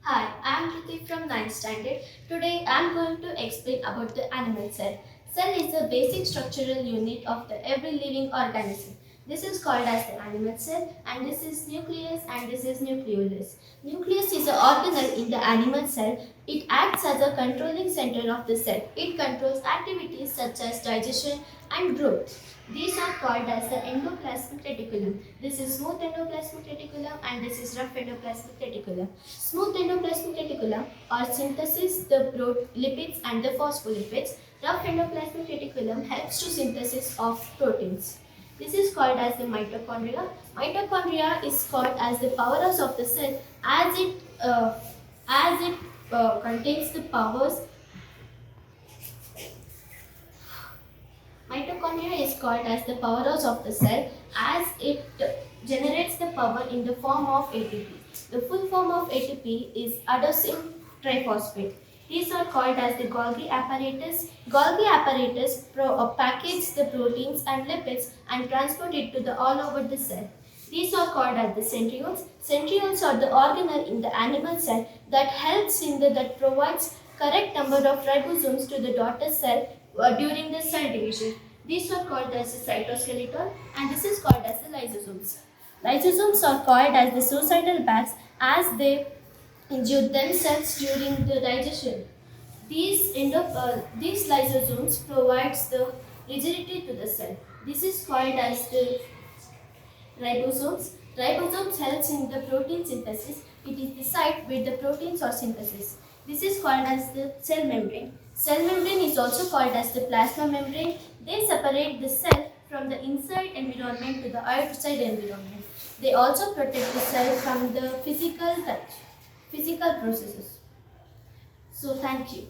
Hi, I am Kriti from 9th standard. Today I am going to explain about the animal cell. Cell is the basic structural unit of the every living organism. This is called as the animal cell, and this is nucleus and this is nucleolus. Nucleus is an organelle in the animal cell. It acts as a controlling center of the cell. It controls activities such as digestion and growth. These are called as the endoplasmic reticulum. This is smooth endoplasmic reticulum and this is rough endoplasmic reticulum. Smooth endoplasmic reticulum or synthesis the lipids and the phospholipids. Rough endoplasmic reticulum helps to synthesis of proteins. This is called as the mitochondria. Mitochondria is called as the powerhouse of the cell as it contains the powers. Mitochondria is called as the powerhouse of the cell as it generates the power in the form of ATP. The full form of ATP is adenosine triphosphate. These are called as the Golgi apparatus. Golgi apparatus package the proteins and lipids and transport it to the all over the cell. These are called as the centrioles. Centrioles are the organelle in the animal cell that provides correct number of ribosomes to the daughter cell during the cell division. These are called as the cytoskeleton and this is called as the lysosomes. Lysosomes are called as the suicidal bags as they injure themselves during the digestion. These lysosomes provides the rigidity to the cell. This is called as the ribosomes. Ribosomes helps in the protein synthesis. It is the site where the proteins are synthesis. This is called as the cell membrane. Cell membrane is also called as the plasma membrane. They separate the cell from the inside environment to the outside environment. They also protect the cell from the physical processes. So thank you.